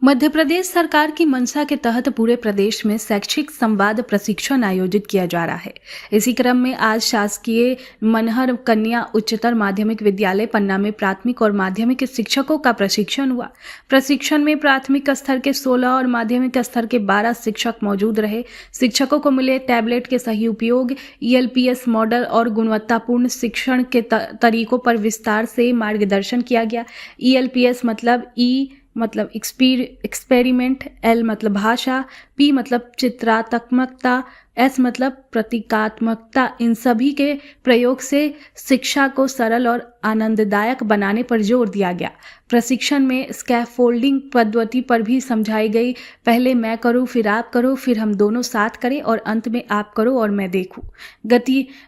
मध्य प्रदेश सरकार की मंशा के तहत पूरे प्रदेश में शैक्षिक संवाद प्रशिक्षण आयोजित किया जा रहा है। इसी क्रम में आज शासकीय मनहर कन्या उच्चतर माध्यमिक विद्यालय पन्ना में प्राथमिक और माध्यमिक शिक्षकों का प्रशिक्षण हुआ। प्रशिक्षण में प्राथमिक स्तर के 16 और माध्यमिक स्तर के 12 शिक्षक मौजूद रहे। शिक्षकों को मिले टैबलेट के सही उपयोग, ELPS मॉडल और गुणवत्तापूर्ण शिक्षण के तरीकों पर विस्तार से मार्गदर्शन किया गया। ELPS मतलब एक्सपेरिमेंट, L मतलब भाषा, P मतलब चित्रात्मकता, S मतलब प्रतीकात्मकता। इन सभी के प्रयोग से शिक्षा को सरल और आनंददायक बनाने पर जोर दिया गया। प्रशिक्षण में स्कैफोल्डिंग पद्धति पर भी समझाई गई। पहले मैं करूं, फिर आप करो, फिर हम दोनों साथ करें और अंत में आप करो और मैं देखूं।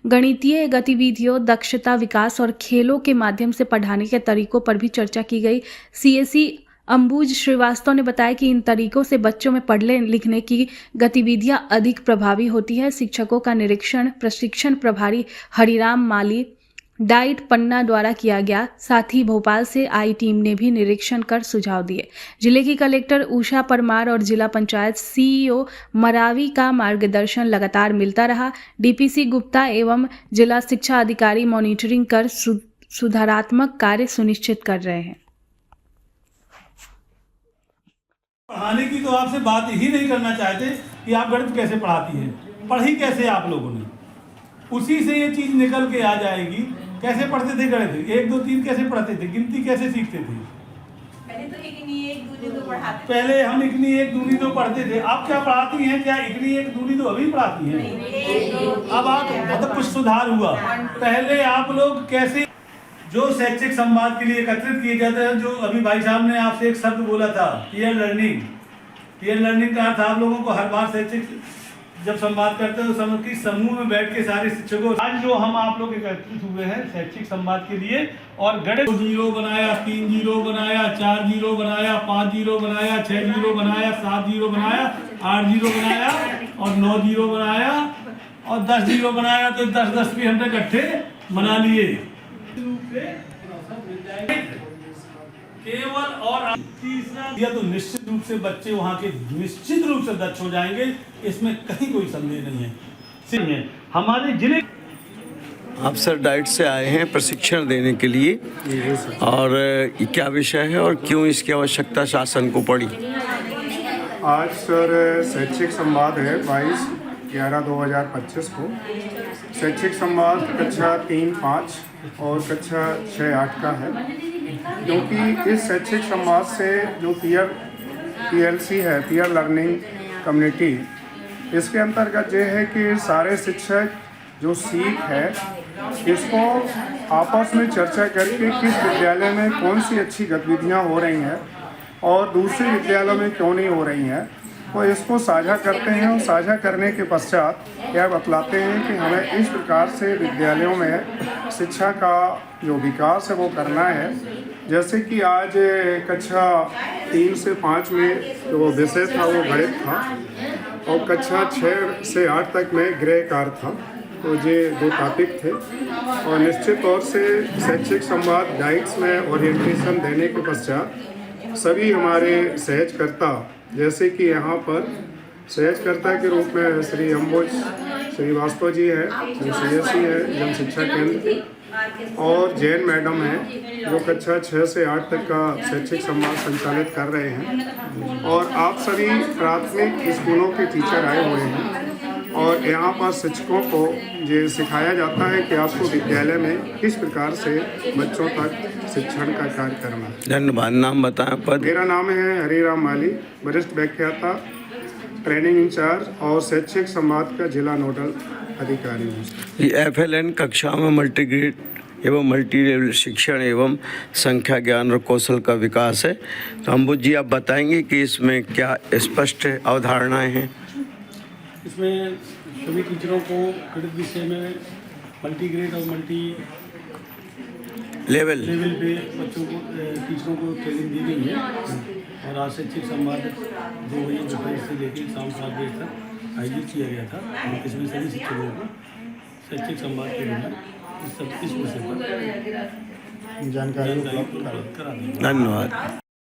गणितीय गतिविधियों, दक्षता विकास और खेलों के माध्यम से पढ़ाने के तरीकों पर भी चर्चा की गई। CSE अंबुज श्रीवास्तव ने बताया कि इन तरीकों से बच्चों में पढ़ने लिखने की गतिविधियां अधिक प्रभावी होती है। शिक्षकों का निरीक्षण प्रशिक्षण प्रभारी हरिराम माली डाइट पन्ना द्वारा किया गया। साथ ही भोपाल से आई टीम ने भी निरीक्षण कर सुझाव दिए। जिले की कलेक्टर उषा परमार और जिला पंचायत CEO मरावी का मार्गदर्शन लगातार मिलता रहा। DPC गुप्ता एवं जिला शिक्षा अधिकारी मॉनिटरिंग कर सुधारात्मक कार्य सुनिश्चित कर रहे हैं। पढ़ाने की तो आपसे बात ही नहीं करना चाहते कि आप गणित कैसे पढ़ाती हैं, पढ़ी कैसे आप लोगों ने, उसी से ये चीज निकल के आ जाएगी। कैसे पढ़ते थे गणित, 1 2 3 कैसे पढ़ते थे, गिनती कैसे सीखते थे? पहले तो इकनी 1 दूनी 2 पढ़ाते थे। पहले हम इकनी 1 दूनी 2 पढ़ते थे। आप क्या पढ़ाती हैं? क्या इकनी 1 दूनी 2 अभी पढ़ाती हैं? अब आप मतलब कुछ सुधार हुआ। पहले आप लोग कैसे जो शैक्षिक संवाद के लिए एकत्रित किए जाते हैं, जो अभी भाई साहब ने आपसे एक शब्द बोला था पीयर लर्निंग का अर्थ आप लोगों को हर बार शैक्षिक जब संवाद करते हैं तो समूह में बैठ के सारे शिक्षकों, आज जो हम आप लोग एकत्रित हुए हैं शैक्षिक संवाद के लिए, और गणित 0 बनाया, 3 0 बनाया, 4 0 बनाया, 5 0 बनाया, 6 0 बनाया, 7 0 बनाया, 8 0 बनाया और 9 0 बनाया और 10 0 बनाया। तो 10 भी हमने इकट्ठे बना लिए। केवल और तीसरा या तो निश्चित रूप से बच्चे वहां के निश्चित रूप से दक्ष हो जाएंगे, इसमें कहीं कोई संदेह नहीं है। हमारे जिले आप सर डाइट से आए हैं प्रशिक्षण देने के लिए, और क्या विषय है और क्यों इसकी आवश्यकता शासन को पड़ी? आज सर शैक्षिक संवाद है 22/11/2025 को। शैक्षिक संवाद कक्षा 3-5 और कक्षा 6-8 का है, क्योंकि इस शैक्षिक संवाद से जो PLC है, पीयर लर्निंग कम्युनिटी, इसके अंतर्गत ये है कि सारे शिक्षक जो सीख है इसको आपस में चर्चा करके किस विद्यालय में कौन सी अच्छी गतिविधियां हो रही हैं और दूसरे विद्यालयों में क्यों नहीं हो रही हैं, वो इसको साझा करते हैं। और साझा करने के पश्चात यह बतलाते हैं कि हमें इस प्रकार से विद्यालयों में शिक्षा का जो विकास है वो करना है। जैसे कि आज कक्षा 3 से 5 में जो विषय था वो गणित था, और कक्षा 6 से 8 तक में गृह कार्य था। तो ये 2 टॉपिक थे, और निश्चित तौर से शैक्षिक संवाद डाइट्स में ओरिएंटेशन देने के पश्चात सभी हमारे सहजकर्ता, जैसे कि यहाँ पर सहजकर्ता के रूप में श्री अंबुज श्रीवास्तव जी है, जो CSE है जन शिक्षा केंद्र, और जैन मैडम है जो कक्षा 6 से 8 तक का शैक्षिक संवाद संचालित कर रहे हैं। और आप सभी प्राथमिक स्कूलों के टीचर आए हुए हैं, और यहाँ पर शिक्षकों को ये सिखाया जाता है कि आपको विद्यालय में किस प्रकार से बच्चों तक शिक्षण का कार्य करना है। धन्यवाद। नाम बताएं। पद? मेरा नाम है हरिराम माली, वरिष्ठ व्याख्याता, ट्रेनिंग इंचार्ज और शैक्षिक संवाद का जिला नोडल अधिकारी हूँ। FLN कक्षा में मल्टीग्रेड एवं मल्टी लेवल शिक्षण एवं संख्या ज्ञान और कौशल का विकास है। तो अंबुज जी आप बताएंगे कि इसमें क्या स्पष्ट अवधारणाएं हैं? इसमें सभी टीचरों को गणित विषय में मल्टीग्रेड और मल्टी लेवल पे बच्चों को टीचरों को ट्रेनिंग दी गई है। और आज शैक्षिक संवाद 2 बजे दोपहर से लेकर शाम 7 बजे तक आयोजित किया गया था और इसमें सभी शिक्षकों को शैक्षिक संवाद के द्वारा इस विषय पर जानकारी जानकारी उपलब्ध करें। उपलब्ध करा दी। धन्यवाद।